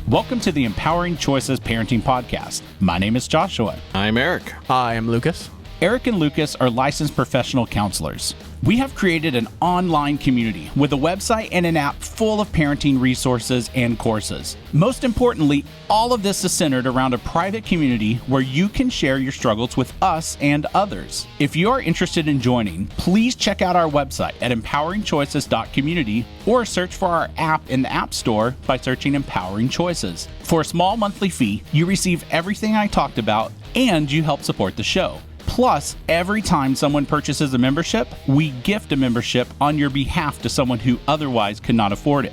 Welcome to the Empowering Choices Parenting Podcast. My name is Joshua. I'm Erik. Hi, I'm Lucas. Erik and Lucas are licensed professional counselors. We have created an online community with a website and an app full of parenting resources and courses. Most importantly, all of this is centered around a private community where you can share your struggles with us and others. If you are interested in joining, please check out our website at empoweringchoices.community or search for our app in the App Store by searching Empowering Choices. For a small monthly fee, you receive everything I talked about and you help support the show. Plus, every time someone purchases a membership, we gift a membership on your behalf to someone who otherwise could not afford it.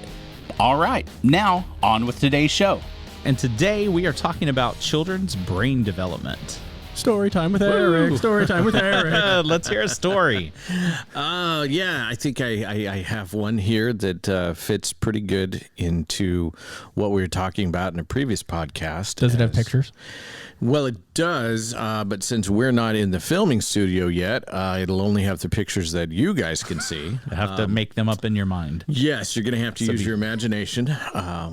All right, now on with today's show. And today we are talking about children's brain development. Story time with Erik. Story time with Erik. Let's hear a story. Yeah, I think I have one here that fits pretty good into what we were talking about in a previous podcast. Does it have pictures? Well, it does, but since we're not in the filming studio yet, it'll only have the pictures that you guys can see. You have to make them up in your mind. Yes, you're going to have to use your imagination.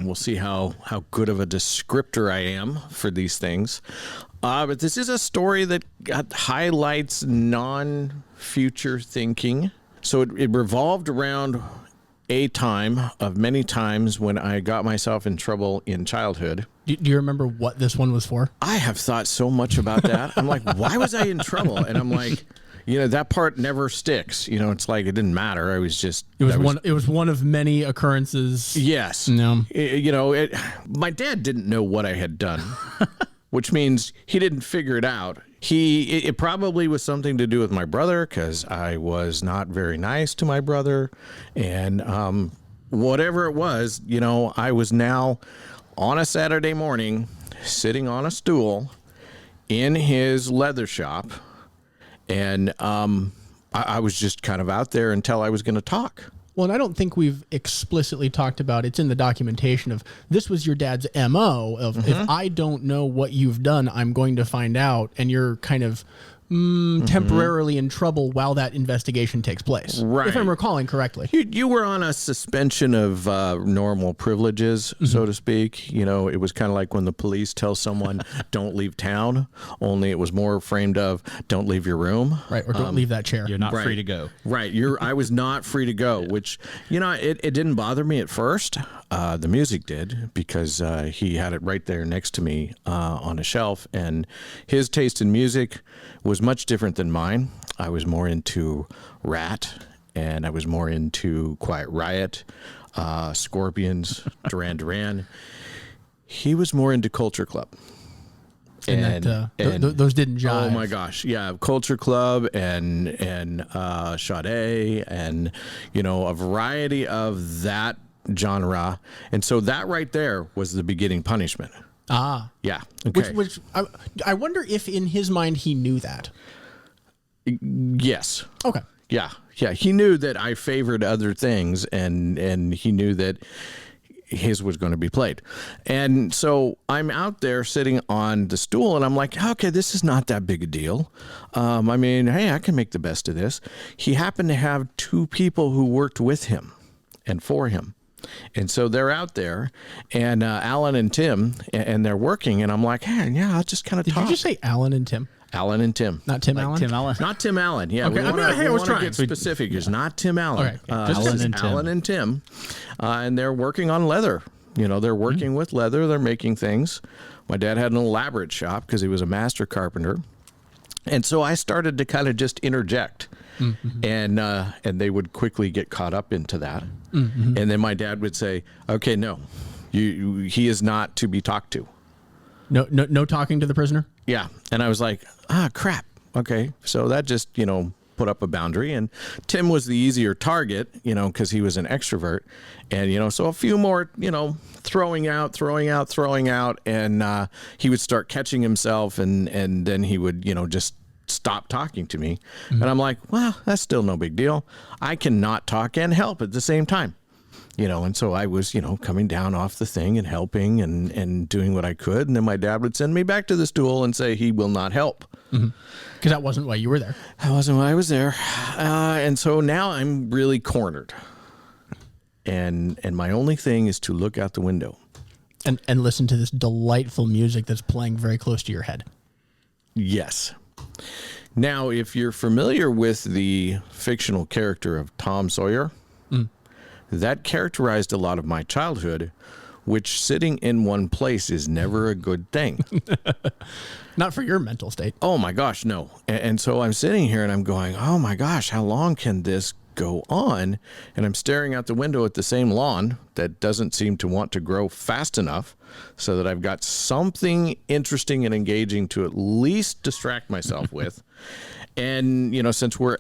We'll see how good of a descriptor I am for these things. But this is a story that highlights non-future thinking. So it revolved around a time of many times when I got myself in trouble in childhood. Do you remember what this one was for? I have thought so much about that. I'm like, why was I in trouble? And I'm like, that part never sticks. It's like it didn't matter. I was just It was one of many occurrences. Yes. No. My dad didn't know what I had done, which means he didn't figure it out. It probably was something to do with my brother because I was not very nice to my brother, and whatever it was, I was now on a Saturday morning sitting on a stool in his leather shop, and I was just kind of out there until I was going to talk. Well, and I don't think we've explicitly talked about, it's in the documentation of this was your dad's MO of if I don't know what you've done, I'm going to find out, and you're kind of temporarily in trouble while that investigation takes place. Right. If I'm recalling correctly. You were on a suspension of normal privileges, so to speak. It was kind of like when the police tell someone don't leave town, only it was more framed of don't leave your room. Right, or don't leave that chair. You're not free to go. Right. I was not free to go, which, it didn't bother me at first. The music did, because he had it right there next to me on a shelf, and his taste in music was much different than mine. I was more into Rat, and I was more into Quiet Riot, Scorpions, Duran Duran. He was more into Culture Club. And those didn't jive. Oh my gosh, yeah, Culture Club and Sade, and a variety of that genre. And so that right there was the beginning punishment. Ah. Yeah. Okay. Which I wonder if in his mind he knew that. Yes. Okay. Yeah. Yeah. He knew that I favored other things, and he knew that his was going to be played. And so I'm out there sitting on the stool, and I'm like, okay, this is not that big a deal. Hey, I can make the best of this. He happened to have two people who worked with him and for him. And so they're out there, and Alan and Tim, and they're working, and I'm like, hey, yeah, I'll just kind of talk. Did you just say Alan and Tim? Alan and Tim. Not Tim Allen? Tim Allen? Not Tim Allen. Yeah, okay. we want to get specific. It's not Tim Allen. Okay. Alan and Tim. And they're working on leather. They're working with leather. They're making things. My dad had an elaborate shop because he was a master carpenter. And so I started to kind of just interject. Mm-hmm. And they would quickly get caught up into that. Mm-hmm. And then my dad would say, okay, no, he is not to be talked to. No talking to the prisoner? Yeah. And I was like, crap. Okay. So that just, put up a boundary. And Tim was the easier target, because he was an extrovert. And, so a few more, throwing out. And he would start catching himself, and then he would, just stop talking to me. Mm-hmm. And I'm like, well, that's still no big deal. I cannot talk and help at the same time. And so I was, coming down off the thing and helping and doing what I could. And then my dad would send me back to the stool and say he will not help. Mm-hmm. Because that wasn't why you were there. That wasn't why I was there. And so now I'm really cornered. And my only thing is to look out the window. And listen to this delightful music that's playing very close to your head. Yes. Now, if you're familiar with the fictional character of Tom Sawyer, that characterized a lot of my childhood, which sitting in one place is never a good thing. Not for your mental state. Oh my gosh, no. And so I'm sitting here and I'm going, oh my gosh, how long can this go on? And I'm staring out the window at the same lawn that doesn't seem to want to grow fast enough so that I've got something interesting and engaging to at least distract myself with. And, you know, since we're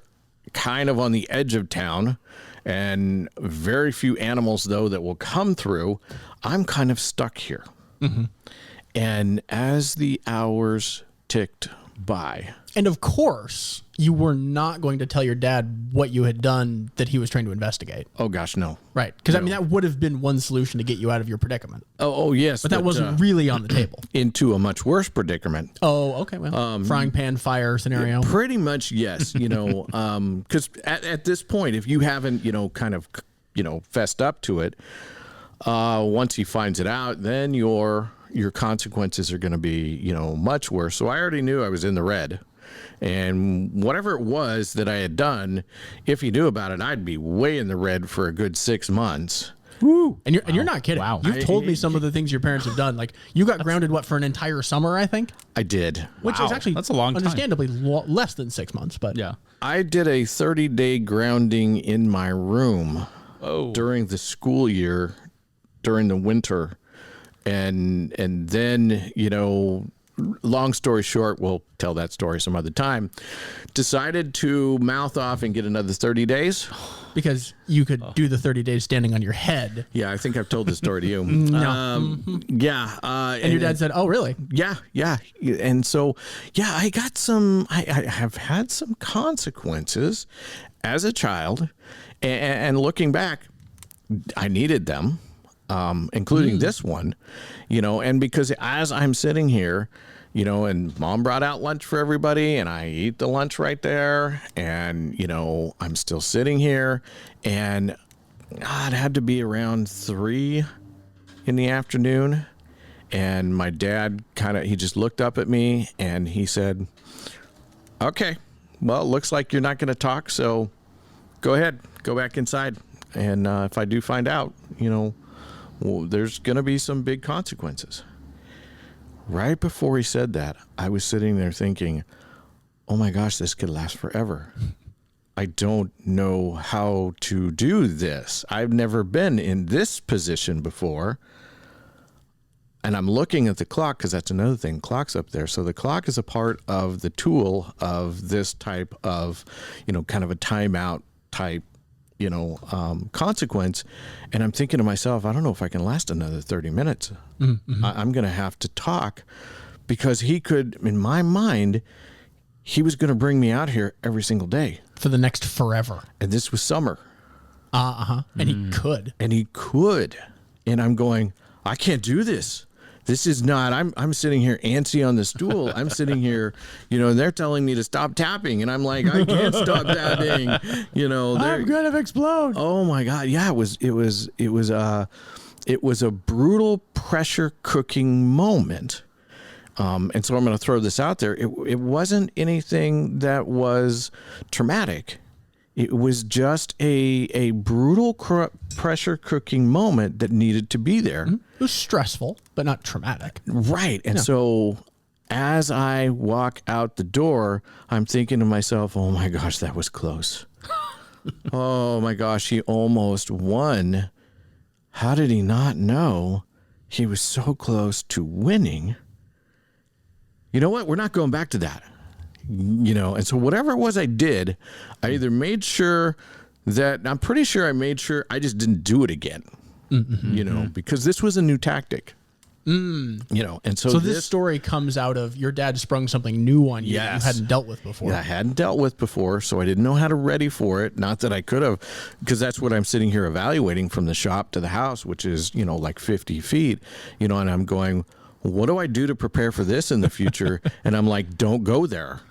kind of on the edge of town and very few animals, though, that will come through, I'm kind of stuck here. And as the hours ticked by. And of course, you were not going to tell your dad what you had done that he was trying to investigate. Oh, gosh, no. Right. Because, I mean, that would have been one solution to get you out of your predicament. Oh, yes. But that wasn't really on the table. Into a much worse predicament. Oh, okay. Well, frying pan fire scenario. Pretty much, yes. You know, because at this point, if you haven't, you know, kind of, you know, fessed up to it, once he finds it out, then your consequences are going to be, you know, much worse. So I already knew I was in the red. And whatever it was that I had done, if he knew about it, I'd be way in the red for a good 6 months. Woo. And you're not kidding. Wow. You've told me some of the things your parents have done. Like, you got grounded, for an entire summer, I think? I did. Which is actually that's a long time. understandably less than 6 months, but Yeah. I did a 30-day grounding in my room Oh. during the school year, during the winter. And then, you know, long story short, we'll tell that story some other time, decided to mouth off and get another 30 days. because you could do the 30 days standing on your head. Yeah, I think I've told this story to you. No. Yeah. And your dad said, oh, really? Yeah. And so, yeah, I got I have had some consequences as a child. And looking back, I needed them, including this one, you know, and because as I'm sitting here, you know, and mom brought out lunch for everybody and I eat the lunch right there and, you know, I'm still sitting here and it had to be around 3 in the afternoon. And my dad he just looked up at me and he said, okay, well, it looks like you're not going to talk. So go ahead, go back inside. And if I do find out, you know, there's going to be some big consequences. Right before he said that, I was sitting there thinking, oh my gosh, this could last forever. I don't know how to do this. I've never been in this position before. And I'm looking at the clock because that's another thing. Clock's up there. So the clock is a part of the tool of this type of, you know, kind of a timeout type, you know, consequence. And I'm thinking to myself, I don't know if I can last another 30 minutes. Mm-hmm. I'm going to have to talk because he could, in my mind, he was going to bring me out here every single day. For the next forever. And this was summer. And he could. And he could. And I'm going, I can't do this. This is not, I'm sitting here antsy on the stool. I'm sitting here, you know, and they're telling me to stop tapping. And I'm like, I can't stop tapping. You know, I'm going to explode. Oh my God. Yeah, it was a brutal pressure cooking moment. And so I'm going to throw this out there. It wasn't anything that was traumatic. It was just a brutal pressure cooking moment that needed to be there. It was stressful, but not traumatic. Right. And so as I walk out the door, I'm thinking to myself, oh my gosh, that was close. Oh my gosh, he almost won. How did he not know he was so close to winning? You know what? We're not going back to that. You know, and so whatever it was I did, I either made sure that I'm pretty sure I made sure I just didn't do it again, you know, because this was a new tactic, you know, and so this story comes out of your dad sprung something new on you that you hadn't dealt with before. Yeah, I hadn't dealt with before, so I didn't know how to ready for it. Not that I could have, because that's what I'm sitting here evaluating from the shop to the house, which is, you know, like 50 feet, you know, and I'm going, what do I do to prepare for this in the future? And I'm like, don't go there.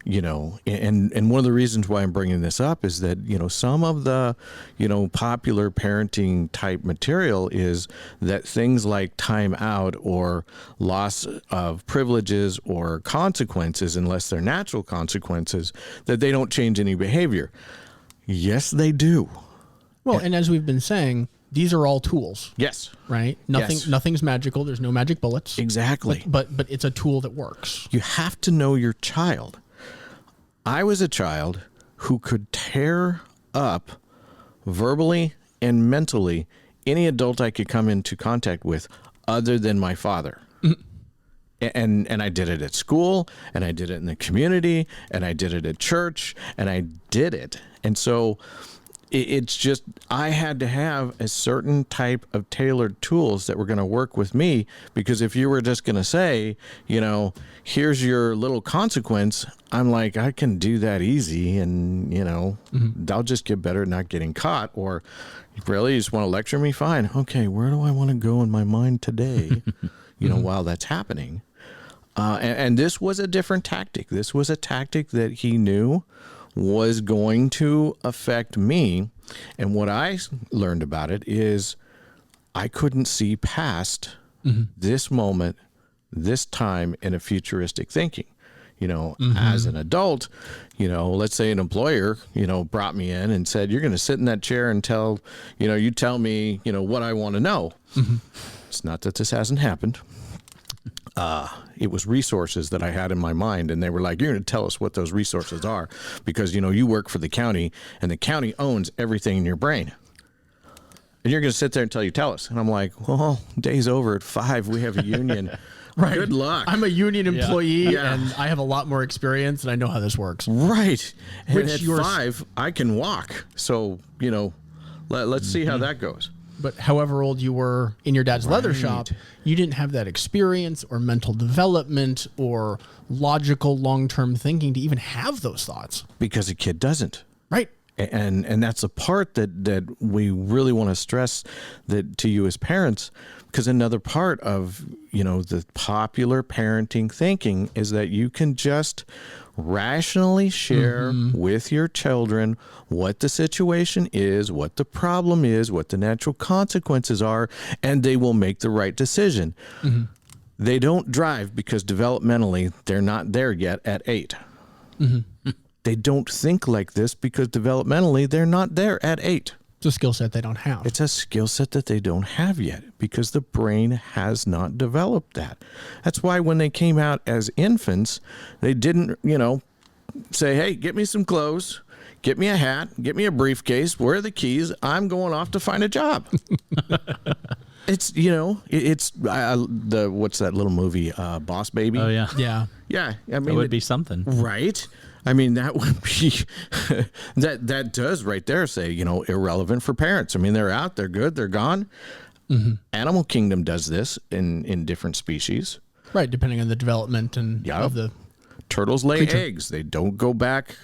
You know, and one of the reasons why I'm bringing this up is that, you know, some of the, you know, popular parenting type material is that things like timeout or loss of privileges or consequences, unless they're natural consequences, that they don't change any behavior. Yes, they do. Well, and as we've been saying, these are all tools. Yes. Right? Yes. Nothing's magical. There's no magic bullets. Exactly. But it's a tool that works. You have to know your child. I was a child who could tear up verbally and mentally any adult I could come into contact with other than my father. And I did it at school, and I did it in the community, and I did it at church, and I did it. And so it's just, I had to have a certain type of tailored tools that were going to work with me, because if you were just going to say, you know, here's your little consequence, I'm like, I can do that easy, and, you know, I'll just get better at not getting caught. Or, really, you just want to lecture me? Fine. Okay, where do I want to go in my mind today, you know, while that's happening? And this was a different tactic. This was a tactic that he knew was going to affect me. And what I learned about it is I couldn't see past this moment, this time in a futuristic thinking. You know, as an adult, you know, let's say an employer, you know, brought me in and said, you're going to sit in that chair and you tell me, you know, what I want to know. It's not that this hasn't happened. It was resources that I had in my mind, and they were like, you're going to tell us what those resources are, because, you know, you work for the county, and the county owns everything in your brain. And you're going to sit there until you tell us. And I'm like, well, day's over at 5. We have a union. Right. Good luck. I'm a union employee, Yeah. and I have a lot more experience, and I know how this works. Right. And Which at yours- 5, I can walk. So, you know, let's see how that goes. But however old you were in your dad's leather shop, you didn't have that experience or mental development or logical long-term thinking to even have those thoughts. Because a kid doesn't. Right. And that's a part that we really want to stress that to you as parents, because another part of, you know, the popular parenting thinking is that you can just rationally share with your children what the situation is, what the problem is, what the natural consequences are, and they will make the right decision. They don't drive because developmentally they're not there yet at 8. They don't think like this because developmentally they're not there at 8. It's a skill set they don't have. It's a skill set that they don't have yet because the brain has not developed that. That's why when they came out as infants, they didn't, you know, say, hey, get me some clothes, get me a hat, get me a briefcase, where are the keys? I'm going off to find a job. It's, you know, it's what's that little movie, Boss Baby? Oh, yeah. Yeah. Yeah. I mean, It would be something. right. I mean, that would be, that does right there say, you know, irrelevant for parents. I mean, they're out, they're good, they're gone. Animal Kingdom does this in different species. Right, depending on the development and of the Turtles lay creature. eggs. They don't go back.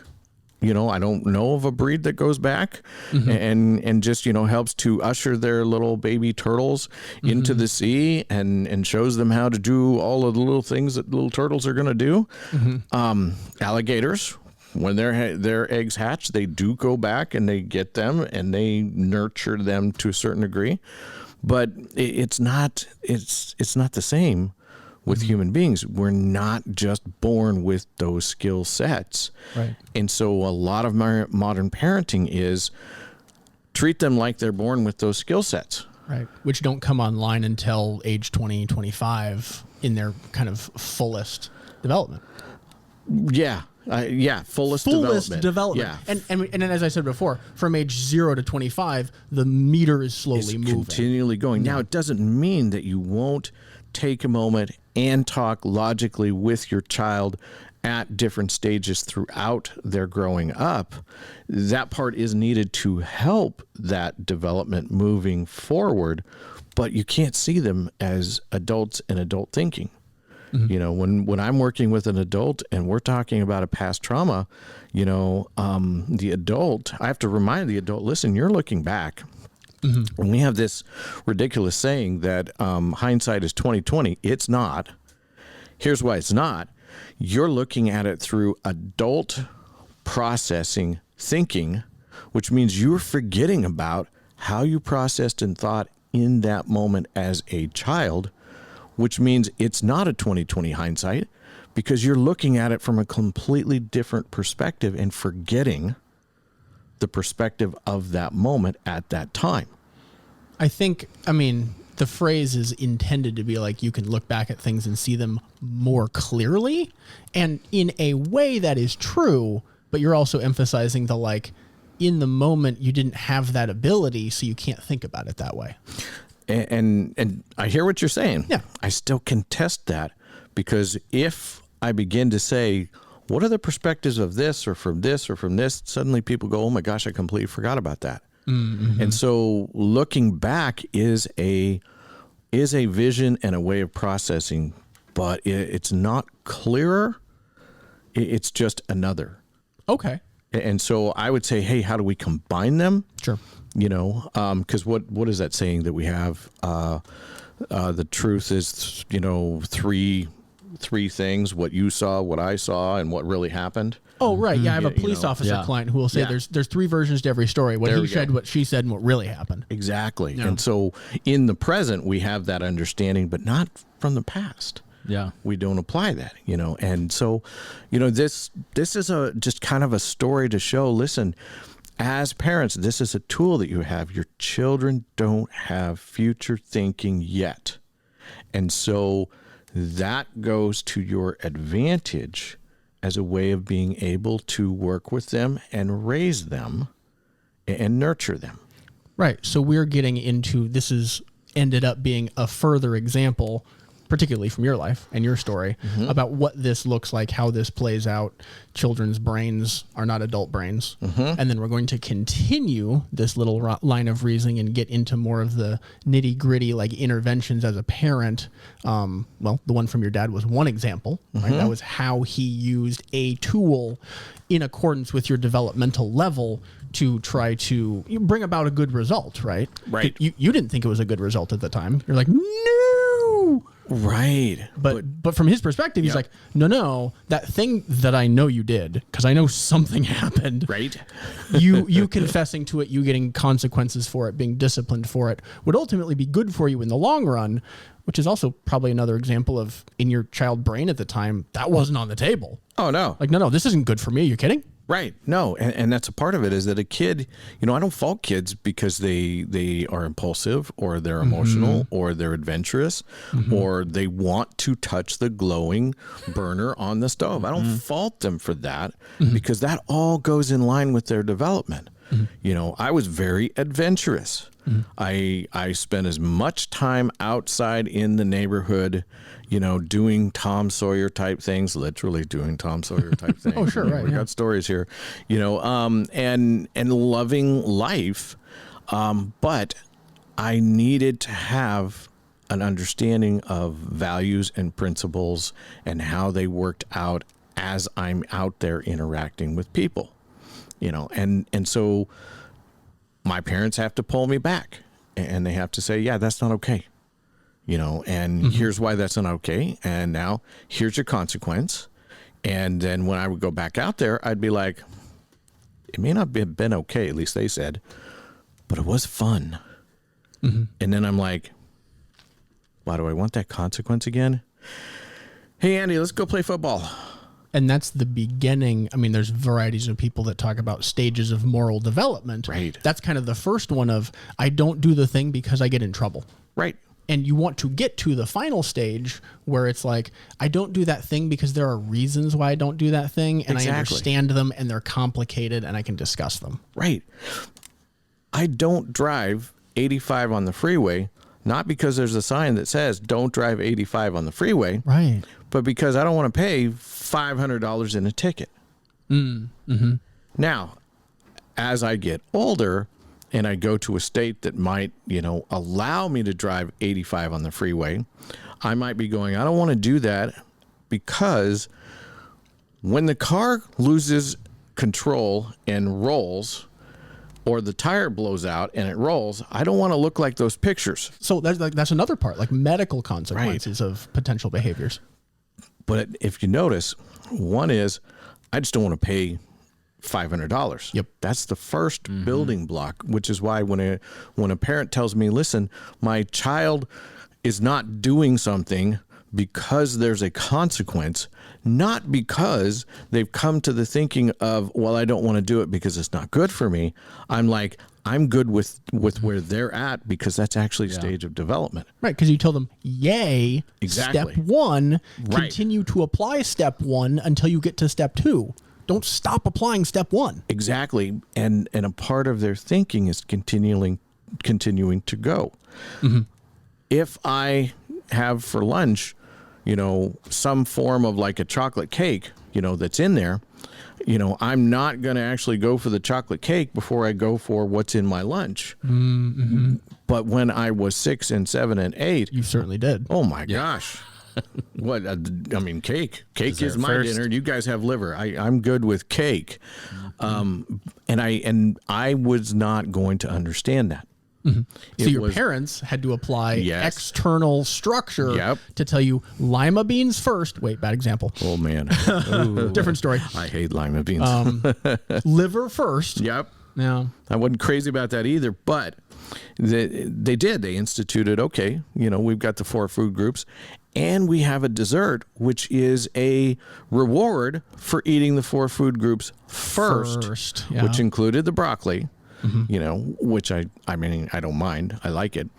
You know, I don't know of a breed that goes back and just, you know, helps to usher their little baby turtles into the sea and shows them how to do all of the little things that little turtles are going to do. Alligators, when their eggs hatch, they do go back and they get them and they nurture them to a certain degree. But it's not the same with human beings. We're not just born with those skill sets. Right. And so a lot of modern parenting is treat them like they're born with those skill sets. Right, which don't come online until age 20, 25 in their kind of fullest development. Yeah. Fullest development. Yeah. And as I said before, from age 0 to 25, the meter is slowly It's moving. continually going. Now, it doesn't mean that you won't take a moment and talk logically with your child at different stages throughout their growing up. That part is needed to help that development moving forward, but you can't see them as adults and adult thinking. You know, when I'm working with an adult and we're talking about a past trauma, you know, the adult, I have to remind the adult, listen, you're looking back. And we have this ridiculous saying that hindsight is 20/20. It's not. Here's why it's not. you're looking at it through adult processing thinking, which means you're forgetting about how you processed and thought in that moment as a child, which means it's not a 20/20 hindsight because you're looking at it from a completely different perspective and forgetting the perspective of that moment at that time. I think, I mean, the phrase is intended to be like you can look back at things and see them more clearly. And in a way that is true, but you're also emphasizing the like, in the moment you didn't have that ability, so you can't think about it that way. And I hear what you're saying. Yeah. I still contest that because if I begin to say, what are the perspectives of this or from this or from this, suddenly people go, oh my gosh, I completely forgot about that. Mm-hmm. And so looking back is a vision and a way of processing, but it's not clearer. It's just another. Okay. And so I would say, hey, how do we combine them? Sure. You know, because what is that saying that we have? The truth is, you know, three things: what you saw, what I saw, and what really happened. Oh, right. Yeah, I have a police officer client who will say there's three versions to every story. What he said, what she said, and what really happened. Exactly. Yeah. And so in the present, we have that understanding, but not from the past. Yeah. We don't apply that, you know. And so, you know, this is just kind of a story to show, listen, as parents, this is a tool that you have. Your children don't have future thinking yet. And so that goes to your advantage as a way of being able to work with them and raise them and nurture them. Right. So we're getting into, this is ended up being a further example, particularly from your life and your story, about what this looks like, how this plays out. Children's brains are not adult brains. And then we're going to continue this little line of reasoning and get into more of the nitty gritty, like interventions as a parent. Well, the one from your dad was one example, right? That was how he used a tool in accordance with your developmental level to try to bring about a good result, right? Right. You didn't think it was a good result at the time. You're like, no. Right. But from his perspective, he's like, no, that thing that I know you did, because I know something happened. Right. You confessing to it, you getting consequences for it, being disciplined for it, would ultimately be good for you in the long run, which is also probably another example of in your child brain at the time, that wasn't on the table. Oh, no. Like, no, this isn't good for me. Are you kidding? Right. No, and that's a part of it is that a kid, you know, I don't fault kids because they are impulsive or they're emotional or they're adventurous or they want to touch the glowing burner on the stove. I don't fault them for that because that all goes in line with their development. You know, I was very adventurous. I spent as much time outside in the neighborhood, you know, doing Tom Sawyer type things, literally doing Tom Sawyer type things. Oh, sure, right. We got stories here, you know, and loving life. But I needed to have an understanding of values and principles and how they worked out as I'm out there interacting with people, you know, and so my parents have to pull me back and they have to say, yeah, that's not okay. You know, and here's why that's not okay. And now here's your consequence. And then when I would go back out there, I'd be like, it may not have been okay, at least they said, but it was fun. And then I'm like, why do I want that consequence again? Hey, Andy, let's go play football. And that's the beginning. I mean, there's varieties of people that talk about stages of moral development. Right. That's kind of the first one of, I don't do the thing because I get in trouble. Right. And you want to get to the final stage where it's like, I don't do that thing because there are reasons why I don't do that thing. And I understand them and they're complicated and I can discuss them. Right. I don't drive 85 on the freeway, not because there's a sign that says don't drive 85 on the freeway. Right. But because I don't want to pay $500 in a ticket. Now, as I get older and I go to a state that might, you know, allow me to drive 85 on the freeway, I might be going, I don't want to do that because when the car loses control and rolls, or the tire blows out and it rolls, I don't want to look like those pictures. So that's another part, like medical consequences of potential behaviors. But if you notice, one is I just don't want to pay $500. Yep. That's the first building block, which is why when a parent tells me, listen, my child is not doing something because there's a consequence, not because they've come to the thinking of, well, I don't want to do it because it's not good for me. I'm like, I'm good with where they're at because that's actually a stage of development. Right, because you tell them, yay, Exactly. step one, Right. continue to apply step one until you get to step two. Don't stop applying step one. Exactly. And a part of their thinking is continuing to go. If I have for lunch, some form of like a chocolate cake, that's in there, I'm not going to actually go for the chocolate cake before I go for what's in my lunch. But when I was 6 and 7 and 8, You certainly did. oh my gosh. What cake Dessert is my first. dinner. You guys have liver. I'm good with cake. And I was not going to understand that. So your parents had to apply Yes. external structure Yep. to tell you lima beans first. Wait, bad example. Oh man. Different story. I hate lima beans. Liver first. Yep. No. I wasn't crazy about that either, but they did. They instituted, okay, we've got the 4 food groups, and we have a dessert, which is a reward for eating the 4 food groups first, yeah. which included the broccoli, which I don't mind. I like it.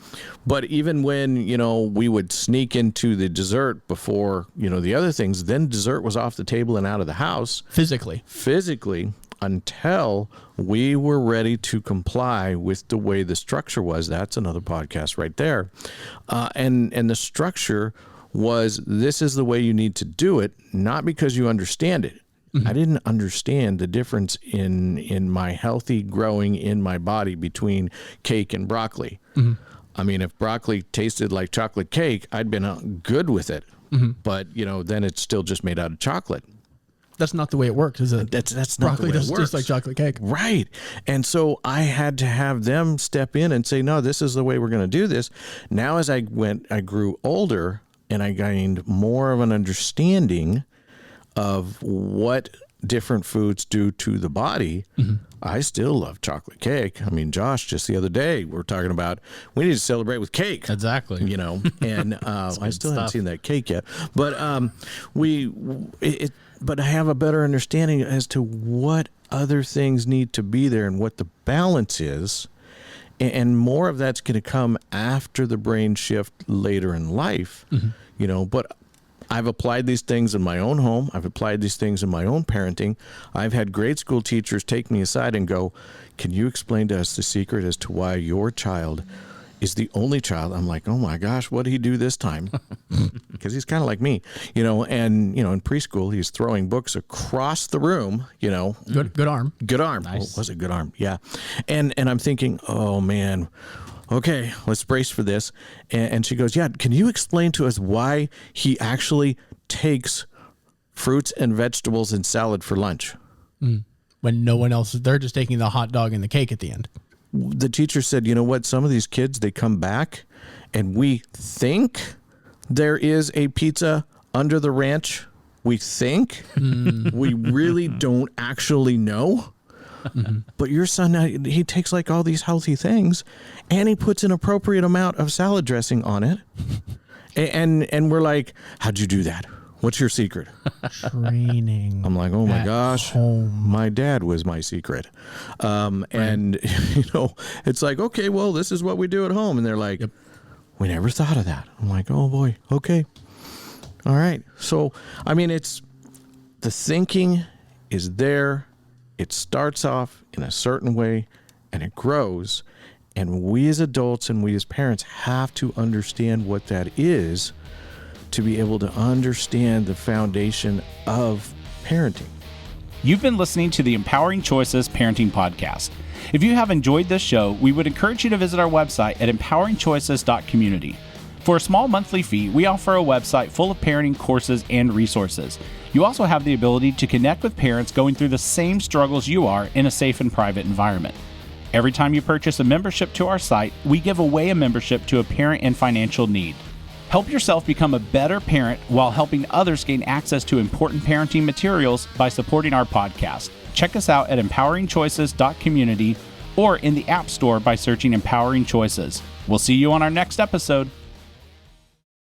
But even when, we would sneak into the dessert before, the other things, then dessert was off the table and out of the house. Physically. Until we were ready to comply with the way the structure was. That's another podcast right there. And the structure was, this is the way you need to do it, not because you understand it. I didn't understand the difference in my healthy growing in my body between cake and broccoli. I mean, if broccoli tasted like chocolate cake, I'd been good with it. But, then it's still just made out of chocolate. That's not the way it works, is it? That's not Broccoli the way it doesn't works. taste like chocolate cake. Right. And so I had to have them step in and say, no, this is the way we're going to do this. Now, as I grew older and I gained more of an understanding of what different foods do to the body. I still love chocolate cake. I mean, Josh, just the other day, we were talking about, we need to celebrate with cake. Exactly. And I still haven't stuff. seen that cake yet. But but I have a better understanding as to what other things need to be there and what the balance is. And more of that's going to come after the brain shift later in life, but I've applied these things in my own home. I've applied these things in my own parenting. I've had grade school teachers take me aside and go, can you explain to us the secret as to why your child is the only child? I'm like, oh my gosh, what did he do this time? Because he's kind of like me, and, in preschool, he's throwing books across the room, Good arm. Good arm. Nice. Oh, was it good arm? Yeah. And I'm thinking, oh man, okay, let's brace for this. And she goes, yeah, can you explain to us why he actually takes fruits and vegetables and salad for lunch? When no one else is, they're just taking the hot dog and the cake at the end. The teacher said, you know what? Some of these kids, they come back and we think there is a pizza under the ranch. We think. We really don't actually know. But your son, he takes like all these healthy things and he puts an appropriate amount of salad dressing on it. And we're like, how'd you do that? What's your secret? Training. I'm like, oh my at gosh, home. my dad was my secret. And, it's like, okay, well, this is what we do at home. And they're like, we never thought of that. I'm like, oh boy, okay. All right. So, I mean, it's the thinking is there. It starts off in a certain way and it grows. And we as adults and we as parents have to understand what that is to be able to understand the foundation of parenting. You've been listening to the Empowering Choices Parenting Podcast. If you have enjoyed this show, we would encourage you to visit our website at empoweringchoices.community. For a small monthly fee, we offer a website full of parenting courses and resources. You also have the ability to connect with parents going through the same struggles you are in a safe and private environment. Every time you purchase a membership to our site, we give away a membership to a parent in financial need. Help yourself become a better parent while helping others gain access to important parenting materials by supporting our podcast. Check us out at empoweringchoices.community or in the App Store by searching Empowering Choices. We'll see you on our next episode.